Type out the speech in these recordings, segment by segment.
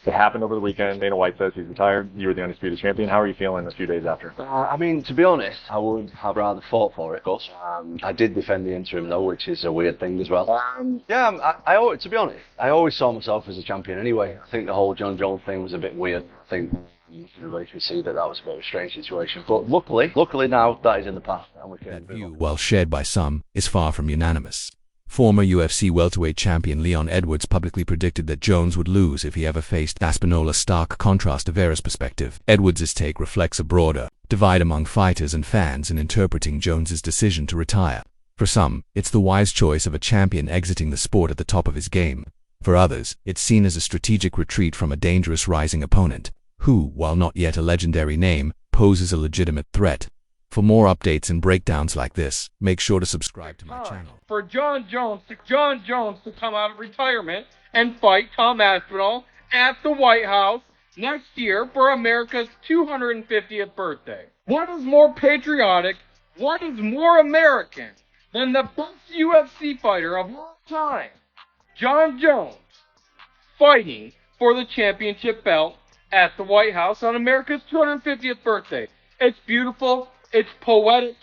It happened over the weekend. Dana White says he's retired. You were the undisputed champion. How are you feeling a few days after? I mean, to be honest, I would have rather fought for it, of course. I did defend the interim, though, which is a weird thing as well. To be honest, I always saw myself as a champion anyway. I think the whole Jon Jones thing was a bit weird. I think everybody can see that was a bit of a strange situation. But luckily now that is in the past. And we can that view, while shared by some, is far from unanimous. Former UFC welterweight champion Leon Edwards publicly predicted that Jones would lose if he ever faced Aspinall, a stark contrast to Vera's perspective. Edwards' take reflects a broader divide among fighters and fans in interpreting Jones's decision to retire. For some, it's the wise choice of a champion exiting the sport at the top of his game. For others, it's seen as a strategic retreat from a dangerous rising opponent, who, while not yet a legendary name, poses a legitimate threat. For more updates and breakdowns like this, make sure to subscribe to my channel. For Jon Jones to come out of retirement and fight Tom Aspinall at the White House next year for America's 250th birthday. What is more patriotic, what is more American than the best UFC fighter of all time, Jon Jones, fighting for the championship belt at the White House on America's 250th birthday? It's beautiful. It's poetic.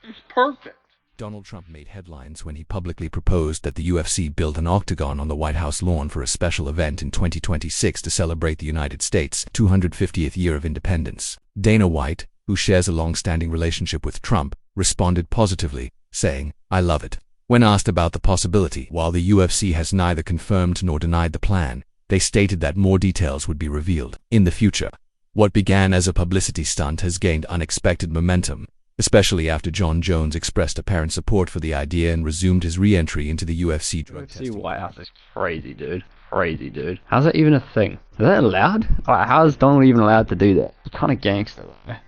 It's perfect. Donald Trump made headlines when he publicly proposed that the UFC build an octagon on the White House lawn for a special event in 2026 to celebrate the United States' 250th year of independence. Dana White, who shares a long-standing relationship with Trump, responded positively, saying, "I love it." When asked about the possibility, while the UFC has neither confirmed nor denied the plan, they stated that more details would be revealed in the future. What began as a publicity stunt has gained unexpected momentum, especially after Jon Jones expressed apparent support for the idea and resumed his re-entry into the UFC drug testing. White House is crazy, dude. Crazy, dude. How's that even a thing? Is that allowed? Like, how is Donald even allowed to do that? It's kind of gangster.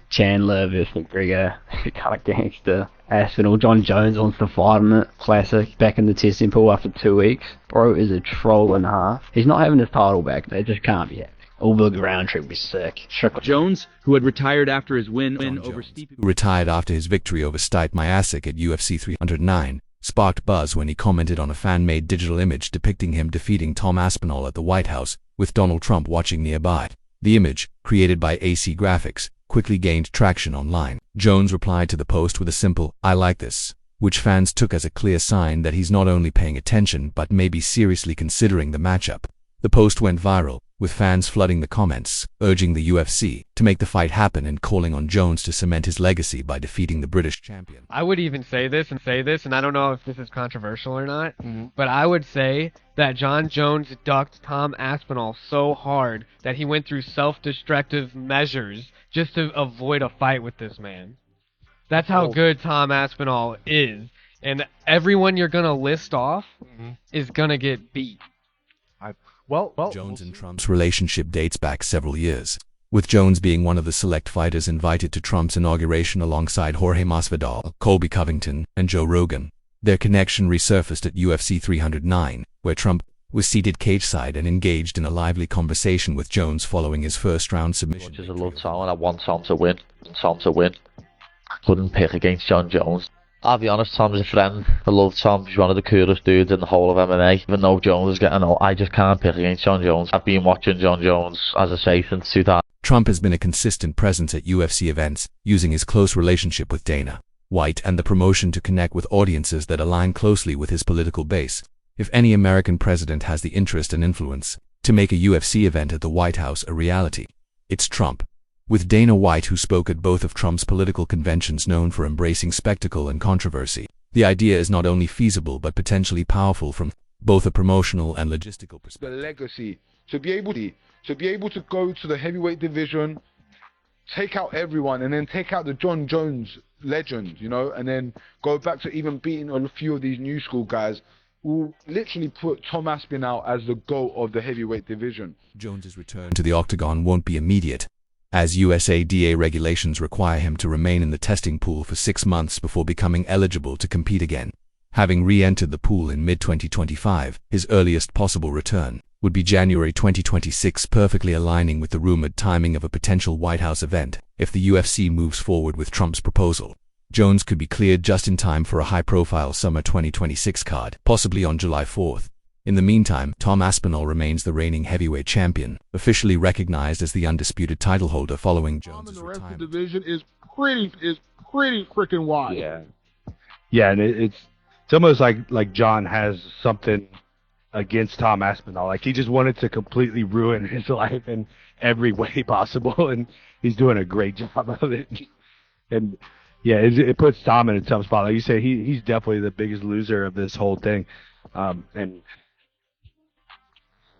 Chandler versus McGregor. Kind of gangster. Aspinall. Jon Jones wants to fight on it. Classic. Back in the testing pool after 2 weeks. Bro is a troll and a half. He's not having his title back. That just can't be happening. Over the round trip would be sick. Jones, who had retired after his win over Stipe, who retired after his victory over Stipe Miocic at UFC 309, sparked buzz when he commented on a fan-made digital image depicting him defeating Tom Aspinall at the White House, with Donald Trump watching nearby. The image, created by AC Graphics, quickly gained traction online. Jones replied to the post with a simple, "I like this," which fans took as a clear sign that he's not only paying attention but maybe seriously considering the matchup. The post went viral, with fans flooding the comments, urging the UFC to make the fight happen and calling on Jones to cement his legacy by defeating the British champion. I would even say this, and I don't know if this is controversial or not, but I would say that Jon Jones ducked Tom Aspinall so hard that he went through self-destructive measures just to avoid a fight with this man. That's how good Tom Aspinall is, and everyone you're going to list off is going to get beat. Jones and Trump's relationship dates back several years, with Jones being one of the select fighters invited to Trump's inauguration alongside Jorge Masvidal, Colby Covington, and Joe Rogan. Their connection resurfaced at UFC 309, where Trump was seated cageside and engaged in a lively conversation with Jones following his first-round submission. Much as I love Tom and I want Tom to win, I couldn't pick against Jon Jones. I'll be honest, Tom's a friend. I love Tom. He's one of the coolest dudes in the whole of MMA. Even though Jones is getting old, I just can't pick against Jon Jones. I've been watching Jon Jones, as I say, since 2000. Trump has been a consistent presence at UFC events, using his close relationship with Dana White and the promotion to connect with audiences that align closely with his political base. If any American president has the interest and influence to make a UFC event at the White House a reality, it's Trump. With Dana White, who spoke at both of Trump's political conventions known for embracing spectacle and controversy, the idea is not only feasible but potentially powerful from both a promotional and logistical perspective. The legacy, to be able to go to the heavyweight division, take out everyone, and then take out the Jon Jones legend, you know, and then go back to even beating a few of these new school guys, will literally put Tom Aspinall as the GOAT of the heavyweight division. Jones's return to the octagon won't be immediate, as USADA regulations require him to remain in the testing pool for 6 months before becoming eligible to compete again. Having re-entered the pool in mid-2025, his earliest possible return would be January 2026, perfectly aligning with the rumored timing of a potential White House event. If the UFC moves forward with Trump's proposal, Jones could be cleared just in time for a high-profile summer 2026 card, possibly on July 4th. In the meantime, Tom Aspinall remains the reigning heavyweight champion, officially recognized as the undisputed title holder following Jones' retirement. The division is pretty freaking wide. Yeah, and it's almost like Jon has something against Tom Aspinall. Like, he just wanted to completely ruin his life in every way possible, and he's doing a great job of it. And yeah, it puts Tom in a tough spot. Like you say, he's definitely the biggest loser of this whole thing. And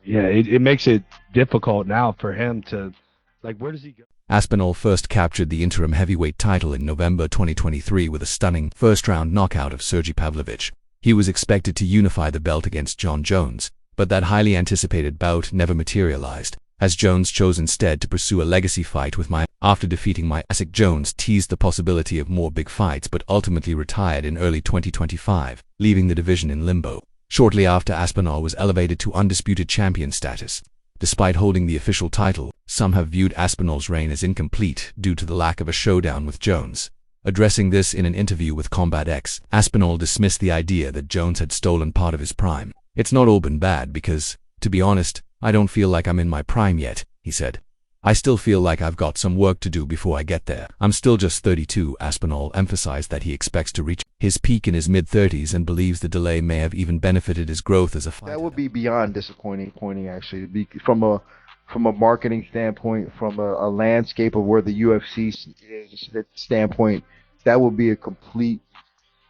yeah, it makes it difficult now for him to, like, where does he go? Aspinall first captured the interim heavyweight title in November 2023 with a stunning first-round knockout of Sergey Pavlovich. He was expected to unify the belt against Jon Jones, but that highly anticipated bout never materialized, as Jones chose instead to pursue a legacy fight with After defeating Myasic, Jones teased the possibility of more big fights but ultimately retired in early 2025, leaving the division in limbo. Shortly after, Aspinall was elevated to undisputed champion status. Despite holding the official title, some have viewed Aspinall's reign as incomplete due to the lack of a showdown with Jones. Addressing this in an interview with Combat X, Aspinall dismissed the idea that Jones had stolen part of his prime. "It's not all been bad because, to be honest, I don't feel like I'm in my prime yet," he said. "I still feel like I've got some work to do before I get there. I'm still just 32, Aspinall emphasized that he expects to reach his peak in his mid-30s and believes the delay may have even benefited his growth as a fighter. That would be beyond disappointing actually. From a marketing standpoint, from a landscape of where the UFC is standpoint, that would be a complete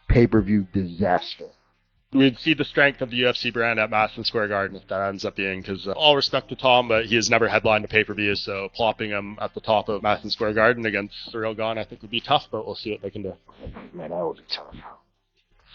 pay-per-view disaster. We'd see the strength of the UFC brand at Madison Square Garden if that ends up being, because all respect to Tom, but he has never headlined a pay-per-view, so plopping him at the top of Madison Square Garden against Cyril Gane I think would be tough, but we'll see what they can do. Man, that would be tough.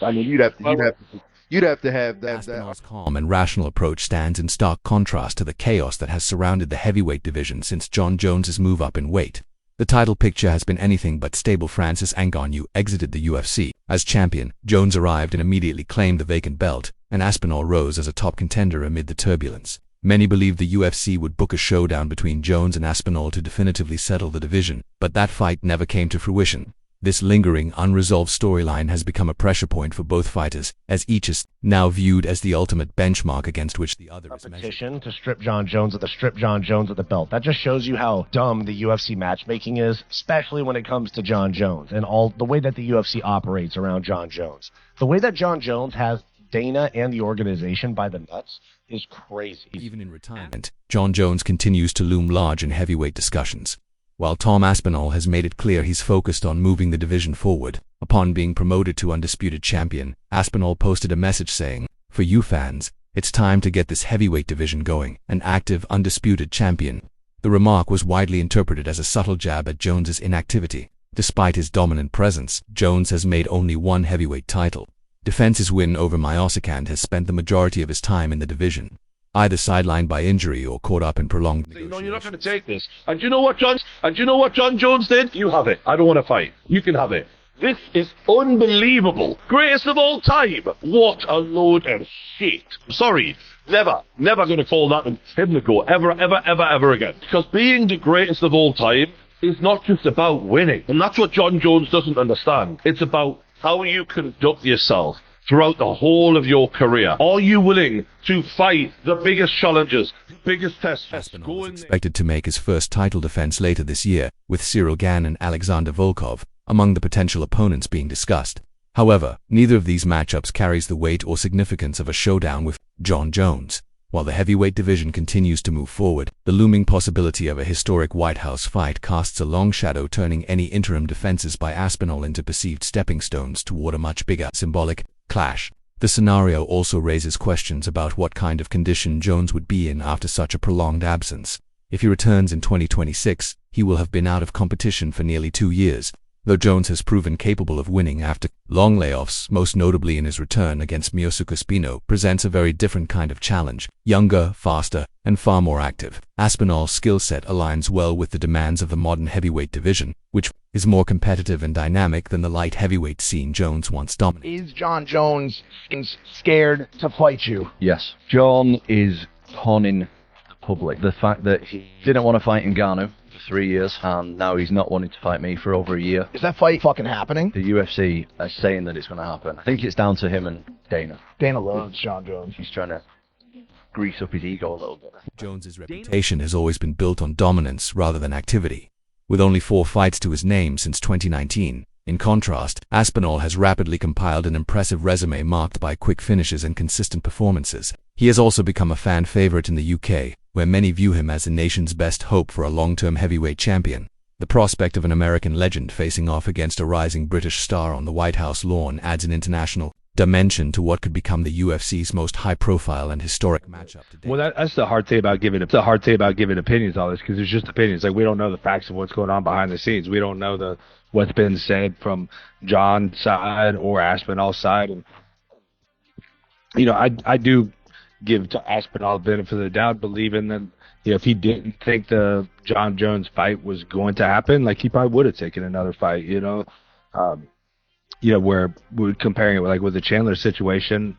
I mean, you'd have to have that. Aspinall's calm and rational approach stands in stark contrast to the chaos that has surrounded the heavyweight division since Jon Jones' move up in weight. The title picture has been anything but stable. Francis Ngannou exited the UFC as champion, Jones arrived and immediately claimed the vacant belt, and Aspinall rose as a top contender amid the turbulence. Many believed the UFC would book a showdown between Jones and Aspinall to definitively settle the division, but that fight never came to fruition. This lingering, unresolved storyline has become a pressure point for both fighters, as each is now viewed as the ultimate benchmark against which the other is measured. To strip Jon Jones of the belt. That just shows you how dumb the UFC matchmaking is, especially when it comes to Jon Jones and all the way that the UFC operates around Jon Jones. The way that Jon Jones has Dana and the organization by the nuts is crazy. Even in retirement, Jon Jones continues to loom large in heavyweight discussions. While Tom Aspinall has made it clear he's focused on moving the division forward, upon being promoted to undisputed champion, Aspinall posted a message saying, "For you fans, it's time to get this heavyweight division going, an active, undisputed champion." The remark was widely interpreted as a subtle jab at Jones's inactivity. Despite his dominant presence, Jones has made only one heavyweight title defense. His win over Myasic and has spent the majority of his time in the division, either sidelined by injury or caught up in prolonged negotiations. No, you're not going to take this. And you know what Jon Jones did? You have it. I don't want to fight. You can have it. This is unbelievable. Greatest of all time. What a load of shit. Sorry. Never going to call that him to go. Ever again. Because being the greatest of all time is not just about winning. And that's what Jon Jones doesn't understand. It's about how you conduct yourself throughout the whole of your career. Are you willing to fight the biggest challenges, the biggest tests? Aspinall is expected to make his first title defense later this year, with Cyril Gane and Alexander Volkov among the potential opponents being discussed. However, neither of these matchups carries the weight or significance of a showdown with Jon Jones. While the heavyweight division continues to move forward, the looming possibility of a historic White House fight casts a long shadow, turning any interim defenses by Aspinall into perceived stepping stones toward a much bigger, symbolic clash. The scenario also raises questions about what kind of condition Jones would be in after such a prolonged absence. If he returns in 2026, he will have been out of competition for nearly 2 years, though Jones has proven capable of winning after long layoffs, most notably in his return against Myasic. Spino presents a very different kind of challenge, younger, faster, and far more active. Aspinall's skill set aligns well with the demands of the modern heavyweight division, which is more competitive and dynamic than the light heavyweight scene Jones once dominated. Is Jon Jones scared to fight you? Yes. Jon is conning the public. The fact that he didn't want to fight Ngannou for 3 years, and now he's not wanting to fight me for over a year. Is that fight fucking happening? The UFC are saying that it's going to happen. I think it's down to him and Dana. Dana loves Jon Jones. He's trying to grease up his ego a little bit. Jones's reputation has always been built on dominance rather than activity, with only 4 fights to his name since 2019. In contrast, Aspinall has rapidly compiled an impressive resume marked by quick finishes and consistent performances. He has also become a fan favorite in the UK, where many view him as the nation's best hope for a long-term heavyweight champion. The prospect of an American legend facing off against a rising British star on the White House lawn adds an international dimension to what could become the UFC's most high-profile and historic matchup to date. Well, that's the hard thing about giving opinions on this, because it's just opinions. Like, we don't know the facts of what's going on behind the scenes. We don't know what's been said from Jon's side or Aspinall's side, and I do give to Aspinall the benefit of the doubt, believing that if he didn't think the Jon Jones fight was going to happen, like, he probably would have taken another fight. Where we're comparing it with the Chandler situation,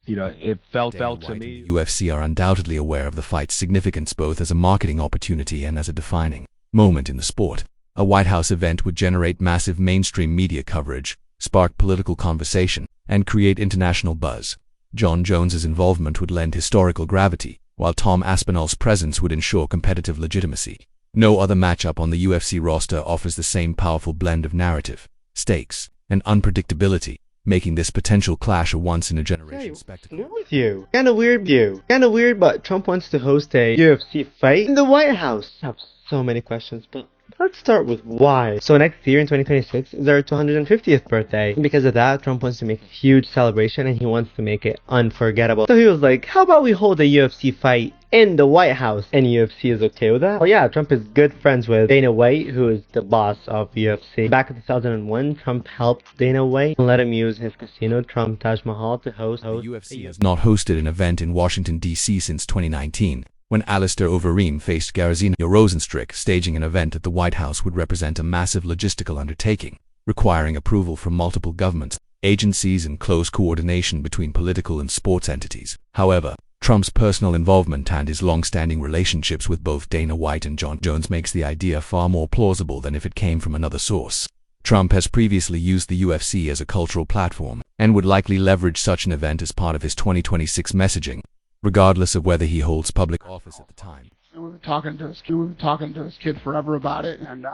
it felt to me. UFC are undoubtedly aware of the fight's significance both as a marketing opportunity and as a defining moment in the sport. A White House event would generate massive mainstream media coverage, spark political conversation, and create international buzz. Jon Jones's involvement would lend historical gravity, while Tom Aspinall's presence would ensure competitive legitimacy. No other matchup on the UFC roster offers the same powerful blend of narrative, stakes, and unpredictability, making this potential clash a once-in-a-generation spectacle. With you. Kinda weird, but Trump wants to host a UFC fight in the White House. I have so many questions, but let's start with why. So next year in 2026 is our 250th birthday. Because of that, Trump wants to make a huge celebration and he wants to make it unforgettable. So he was like, how about we hold a UFC fight in the White House? And UFC is okay with that? Well, yeah, Trump is good friends with Dana White, who is the boss of UFC. Back in 2001, Trump helped Dana White and let him use his casino, Trump Taj Mahal, to host. The UFC has not hosted an event in Washington, D.C. since 2019. When Alistair Overeem faced Garzino Rosenstrick, staging an event at the White House would represent a massive logistical undertaking, requiring approval from multiple governments, agencies, and close coordination between political and sports entities. However, Trump's personal involvement and his long-standing relationships with both Dana White and Jon Jones makes the idea far more plausible than if it came from another source. Trump has previously used the UFC as a cultural platform, and would likely leverage such an event as part of his 2026 messaging, regardless of whether he holds public office at the time. We've been talking to this kid forever about it, and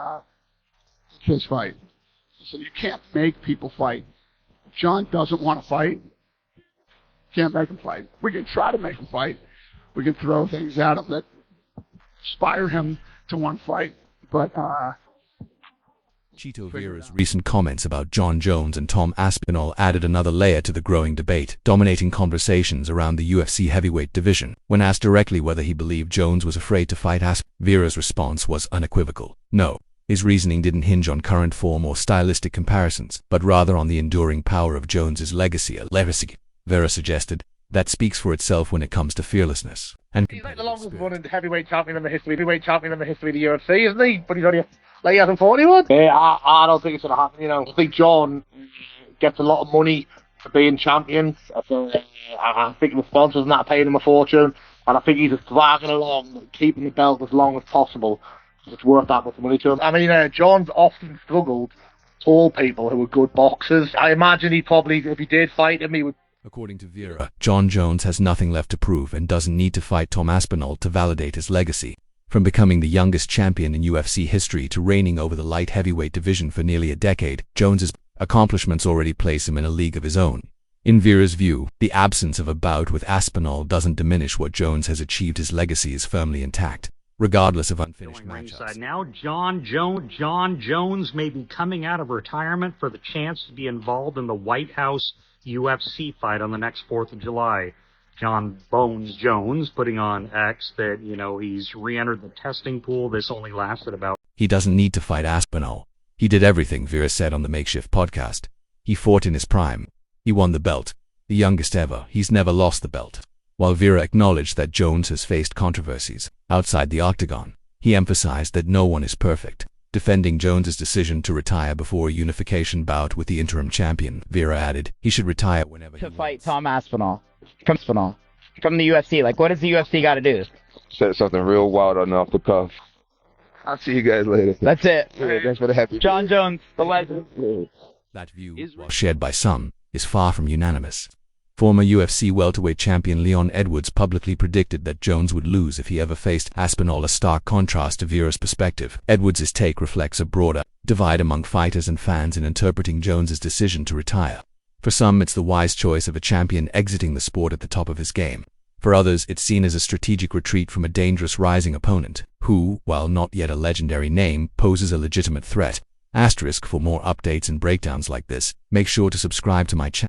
kids fight. So you can't make people fight. If Jon doesn't want to fight, can't make him fight. We can try to make him fight. We can throw things at him that inspire him to want to fight, but Chito Vera's recent comments about Jon Jones and Tom Aspinall added another layer to the growing debate, dominating conversations around the UFC heavyweight division. When asked directly whether he believed Jones was afraid to fight Vera's response was unequivocal. No. His reasoning didn't hinge on current form or stylistic comparisons, but rather on the enduring power of Jones's legacy. Vera suggested, that speaks for itself when it comes to fearlessness. And he's like the longest running heavyweight champion in the history of the UFC, isn't he? But he's only he hasn't fought anyone. Yeah, I don't think it's going to happen, I think Jon gets a lot of money for being champion. I think the sponsors and that are paying him a fortune. And I think he's just dragging along, keeping the belt as long as possible. It's worth that much money to him. I mean, Jon's often struggled tall people who are good boxers. I imagine he probably, if he did fight him, he would. According to Vera, Jon Jones has nothing left to prove and doesn't need to fight Tom Aspinall to validate his legacy. From becoming the youngest champion in UFC history to reigning over the light heavyweight division for nearly a decade, Jones's accomplishments already place him in a league of his own. In Vera's view, the absence of a bout with Aspinall doesn't diminish what Jones has achieved. His legacy is firmly intact, regardless of unfinished matchups. Now Jon Jones may be coming out of retirement for the chance to be involved in the White House UFC fight on the next 4th of July. Jon Bones Jones putting on X that, he's re-entered the testing pool. This only lasted about... He doesn't need to fight Aspinall. He did everything, Vera said on the Makeshift podcast. He fought in his prime. He won the belt. The youngest ever. He's never lost the belt. While Vera acknowledged that Jones has faced controversies outside the octagon, he emphasized that no one is perfect. Defending Jones's decision to retire before a unification bout with the interim champion, Vera added, he should retire whenever he wants. To fight Tom Aspinall. From the UFC. What does the UFC got to do? Set something real wild on off the cuff. I'll see you guys later. That's it. Yeah, thanks for the happy. Jon Jones, the legend. That view, while shared by some, is far from unanimous. Former UFC welterweight champion Leon Edwards publicly predicted that Jones would lose if he ever faced Aspinall, a stark contrast to Vieira's perspective. Edwards' take reflects a broader divide among fighters and fans in interpreting Jones' decision to retire. For some, it's the wise choice of a champion exiting the sport at the top of his game. For others, it's seen as a strategic retreat from a dangerous rising opponent, who, while not yet a legendary name, poses a legitimate threat. *, for more updates and breakdowns like this, make sure to subscribe to my channel.